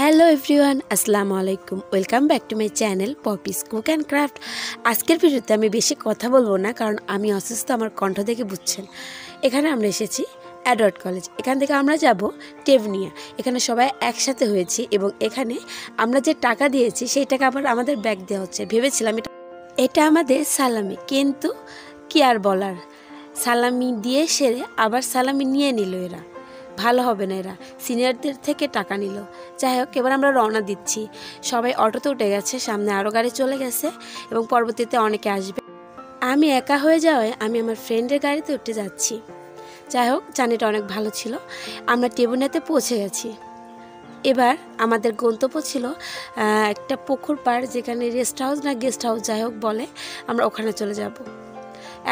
Hello everyone, আসসালামু আলাইকুম। Welcome back to my channel Poppy's cook and craft. আজকের ভিডিওতে আমি বেশি কথা বলবো না, কারণ আমি অসুস্থ, আমার কণ্ঠ দেখে বুঝছেন। এখানে আমরা এসেছি অ্যাডওয়ার্ড কলেজ। এখান থেকে আমরা যাব টেভনিয়া। এখানে সবাই একসাথে হয়েছি এবং এখানে আমরা যে টাকা দিয়েছি সেই টাকা আবার আমাদের ব্যাক দেওয়া হচ্ছে। ভেবেছিলাম এটা আমাদের সালামি, কিন্তু কি আর বলার, সালামি দিয়ে সেরে আবার সালামি নিয়ে নিল। এরা ভালো হবে না, এরা সিনিয়রদের থেকে টাকা নিল। যাই হোক, এবার আমরা রওনা দিচ্ছি। সবাই অটোতে উঠে গেছে, সামনে আরও গাড়ি চলে গেছে এবং পরবর্তীতে অনেকে আসবে। আমি একা হয়ে যাওয়ায় আমি আমার ফ্রেন্ডের গাড়িতে উঠে যাচ্ছি। যাই হোক, জার্নিটা অনেক ভালো ছিল। আমরা টেবুনিয়াতে পৌঁছে গেছি। এবার আমাদের গন্তব্য ছিল একটা পুকুর পাড়, যেখানে রেস্ট হাউস না গেস্ট হাউস যাই হোক বলে, আমরা ওখানে চলে যাব।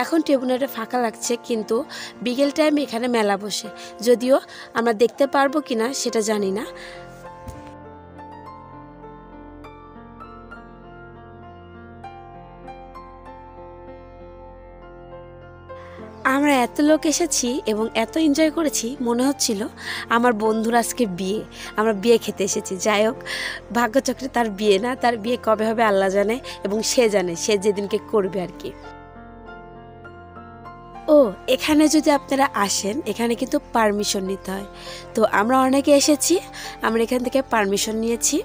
এখন টেবুনিয়াটা ফাঁকা লাগছে, কিন্তু বিকেল টাইমে এখানে মেলা বসে, যদিও আমরা দেখতে পারবো কিনা সেটা জানি না। আমরা এত লোক এসেছি এবং এত এনজয় করেছি, মনে হচ্ছিল আমার বন্ধুর আজকে বিয়ে, আমরা বিয়ে খেতে এসেছি। যাই হোক, ভাগ্যচক্রে তার বিয়ে না, তার বিয়ে কবে হবে আল্লাহ জানে, এবং সে জানে সে যেদিনকে করবে আর কি। ও, এখানে যদি আপনারা আসেন, এখানে কিন্তু পারমিশন নিতে হয়। তো আমরা অনেকে এসেছি, আমরা এখান থেকে পারমিশন নিয়েছি,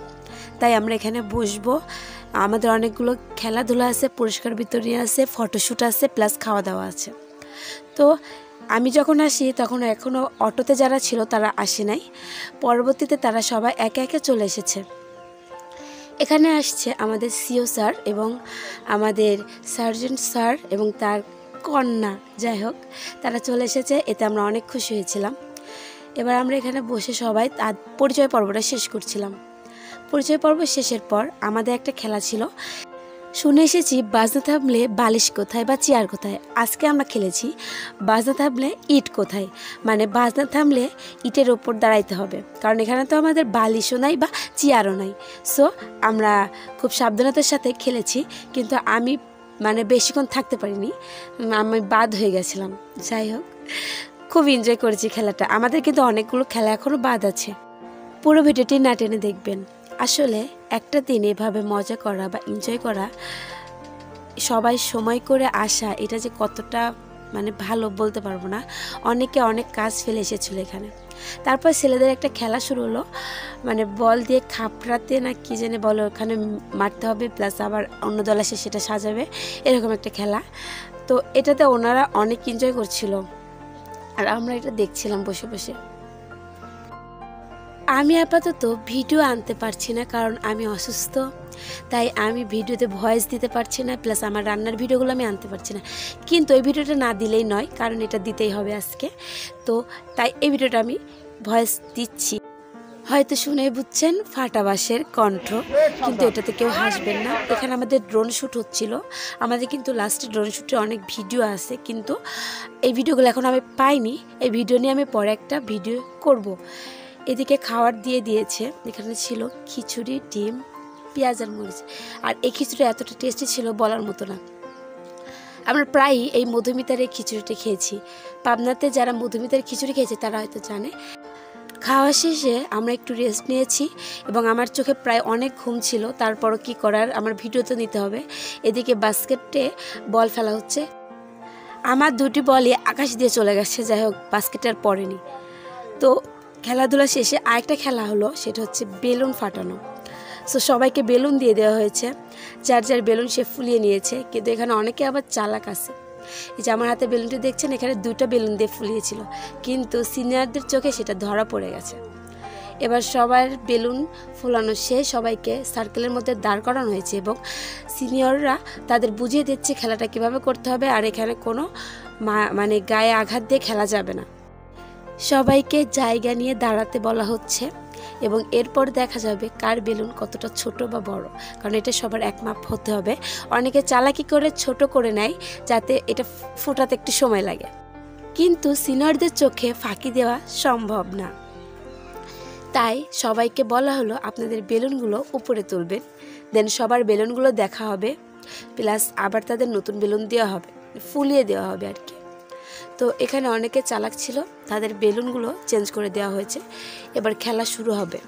তাই আমরা এখানে বসবো। আমাদের অনেকগুলো খেলাধুলা আছে, পুরস্কার বিতরণী আছে, ফটোশ্যুট আছে, প্লাস খাওয়া দাওয়া আছে। তো আমি যখন আসি তখন এখনও অটোতে যারা ছিল তারা আসে নাই, পরবর্তীতে তারা সবাই একে একে চলে এসেছে। এখানে আসছে আমাদের সিও স্যার এবং আমাদের সার্জেন্ট স্যার এবং তার কন্যা। যাই হোক, তারা চলে এসেছে, এতে আমরা অনেক খুশি হয়েছিলাম। এবার আমরা এখানে বসে সবাই তার পরিচয় পর্বটা শেষ করছিলাম। পরিচয় পর্ব শেষের পর আমাদের একটা খেলা ছিল। শুনে এসেছি বাজনা থামলে বালিশ কোথায় বা চেয়ার কোথায়। আজকে আমরা খেলেছি বাজনা থামলে ইট কোথায়, মানে বাজনা থামলে ইটের ওপর দাঁড়াইতে হবে, কারণ এখানে তো আমাদের বালিশও নাই বা চেয়ারও নাই। সো আমরা খুব সাবধানতার সাথে খেলেছি, কিন্তু আমি বেশিক্ষণ থাকতে পারিনি, আমি বাদ হয়ে গেছিলাম। যাই হোক, খুব এনজয় করেছি খেলাটা। আমাদের কিন্তু অনেকগুলো খেলা এখনও বাদ আছে। পুরো ভিডিওটি না টেনে দেখবেন। আসলে একটা দিন এভাবে মজা করা বা এনজয় করা, সবাই সময় করে আসা, এটা যে কতটা ভালো বলতে পারবো না। অনেকে অনেক কাজ ফেলে এসেছিল এখানে। তারপর ছেলেদের একটা খেলা শুরু হলো, বল দিয়ে খাপড়াতে না কি জানে বলে, ওখানে মারতে হবে, প্লাস আবার অন্য দল আসে সেটা সাজাবে, এরকম একটা খেলা। তো এটাতে ওনারা অনেক এনজয় করছিল আর আমরা এটা দেখছিলাম বসে বসে। আমি আপাতত ভিডিও আনতে পারছি না, কারণ আমি অসুস্থ, তাই আমি ভিডিওতে ভয়েস দিতে পারছি না, প্লাস আমার রান্নার ভিডিওগুলো আমি আনতে পারছি না। কিন্তু এই ভিডিওটা না দিলেই নয়, কারণ এটা দিতেই হবে আজকে। তো তাই এই ভিডিওটা আমি ভয়েস দিচ্ছি। হয়তো শুনে বুঝছেন ফাটা বাঁশের কণ্ঠ, কিন্তু এটাতে কেউ হাসবেন না। এখানে আমাদের ড্রোন শ্যুট হচ্ছিল। আমাদের কিন্তু লাস্টে ড্রোন শ্যুটে অনেক ভিডিও আছে, কিন্তু এই ভিডিওগুলো এখন আমি পাইনি। এই ভিডিও নিয়ে আমি পরে একটা ভিডিও করব। এদিকে খাবার দিয়ে দিয়েছে। এখানে ছিল খিচুড়ি, ডিম, পেঁয়াজ আর মরিচ। আর এই খিচুড়ি এতটা টেস্টি ছিল বলার মতো না। আমরা প্রায়ই এই মধুমিতার এই খিচুড়িটা খেয়েছি। পাবনাতে যারা মধুমিতার খিচুড়ি খেয়েছে তারা হয়তো জানে। খাওয়া শেষে আমরা একটু রেস্ট নিয়েছি এবং আমার চোখে প্রায় অনেক ঘুম ছিল। তারপরও কি করার, আমার ভিডিও তো নিতে হবে। এদিকে বাস্কেটে বল ফেলা হচ্ছে। আমার দুটি বলই আকাশ দিয়ে চলে গেছে। যাই হোক, বাস্কেটে আর পড়েনি। তো খেলাধুলা শেষে আরেকটা খেলা হলো, সেটা হচ্ছে বেলুন ফাটানো। সো সবাইকে বেলুন দিয়ে দেওয়া হয়েছে, যার যার বেলুন সে ফুলিয়ে নিয়েছে। কিন্তু এখানে অনেকে আবার চালাক আছে। এই যে আমার হাতে বেলুনটি দেখছেন, এখানে 2টা বেলুন দিয়ে ফুলিয়েছিল, কিন্তু সিনিয়রদের চোখে সেটা ধরা পড়ে গেছে। এবার সবার বেলুন ফুলানো শেষ, সবাইকে সার্কেলের মধ্যে দাঁড় করানো হয়েছে এবং সিনিয়ররা তাদের বুঝিয়ে দিচ্ছে খেলাটা কিভাবে করতে হবে। আর এখানে কোনো গায়ে আঘাত দিয়ে খেলা যাবে না। সবাইকে জায়গা নিয়ে দাঁড়াতে বলা হচ্ছে এবং এরপর দেখা যাবে কার বেলুন কতটা ছোট বা বড়, কারণ এটা সবার এক মাপ হতে হবে। অনেকে চালাকি করে ছোট করে নেয় যাতে এটা ফোটাতে একটু সময় লাগে, কিন্তু সিনিয়রদের চোখে ফাঁকি দেওয়া সম্ভব না। তাই সবাইকে বলা হলো আপনাদের বেলুনগুলো উপরে তুলবেন, দেন সবার বেলুনগুলো দেখা হবে, প্লাস আবার তাদের নতুন বেলুন দেওয়া হবে, ফুলিয়ে দেওয়া হবে আর কি। তো এখানে অনেকে চালাক ছিল, তাদের বেলুনগুলো চেঞ্জ করে দেওয়া হয়েছে। এবার খেলা শুরু হবে।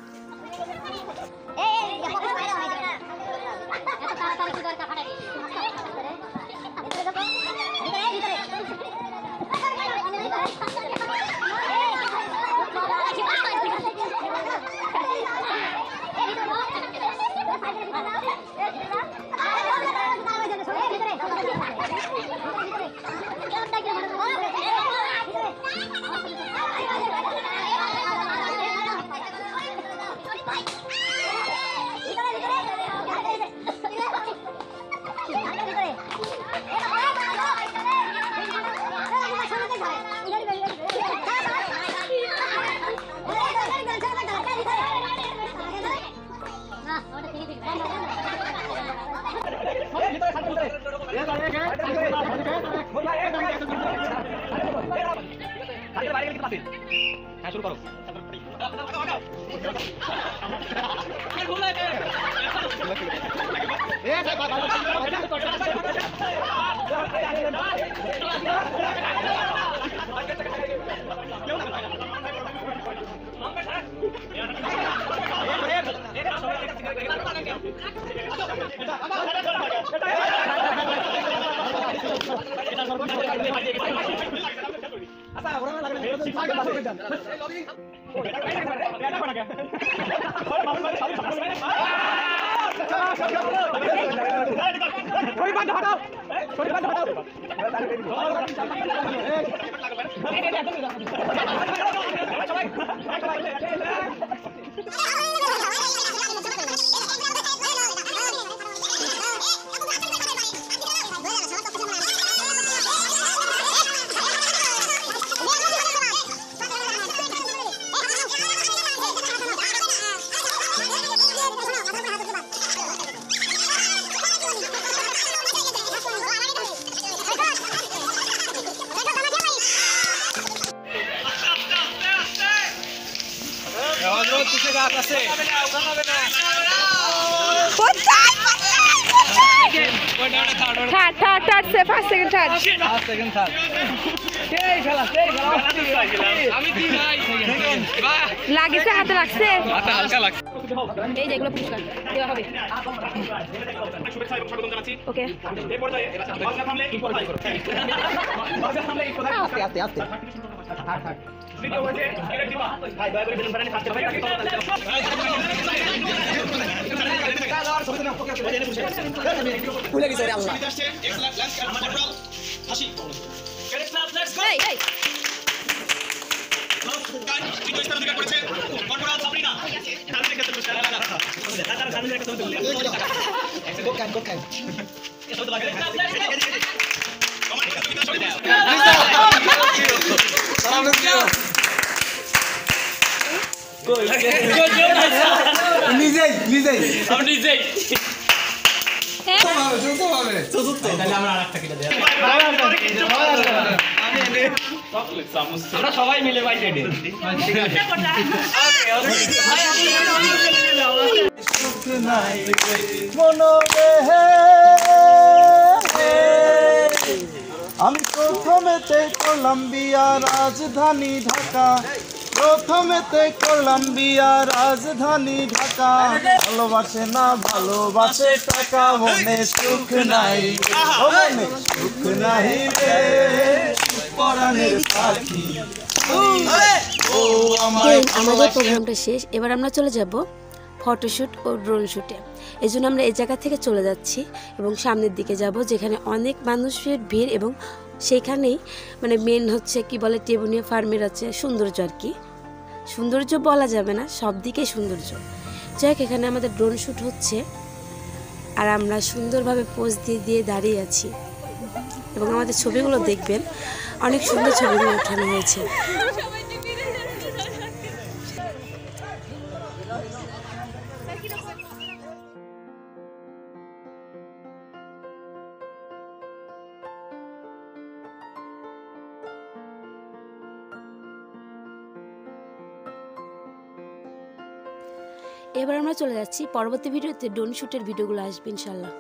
লাগিছে হাতে লাগছে এই যে এগুলো পুরস্কার দেওয়া হবে ওকে ভুলে গেছে রে আল্লাহ নিজেই নিজেই আমি নিজেই আমরা সবাই মিলে ভাই রেডি আমি প্রথমেতে কলম্বিয়া রাজধানী ঢাকা প্রথমেতে কলম্বিয়া রাজধানী ঢাকা ভালোবাসে না ভালোবাসে টাকা মনে সুখ নাই মনে সুখ নাই রে পরাণের পাখি ও আমাদের প্রোগ্রামটা শেষ এবার আমরা চলে যাব ফটোশ্যুট ও ড্রোন শ্যুটে এই জন্য আমরা এই জায়গা থেকে চলে যাচ্ছি এবং সামনের দিকে যাব যেখানে অনেক মানুষের ভিড় এবং সেখানেই মানে মেন হচ্ছে কি বলে টেবুনিয়া ফার্মের আছে সৌন্দর্য আর কি সৌন্দর্য বলা যাবে না সব দিকেই সৌন্দর্য যাই হোক এখানে আমাদের ড্রোন শ্যুট হচ্ছে আর আমরা সুন্দরভাবে পোজ দিয়ে দিয়ে দাঁড়িয়ে আছি এবং আমাদের ছবিগুলো দেখবেন অনেক সুন্দর ছবিগুলো ওঠানো হয়েছে এবার আমরা চলে যাচ্ছি পরবর্তী ভিডিওতে ড্রোন শ্যুটের ভিডিওগুলো আসবে ইনশাল্লাহ।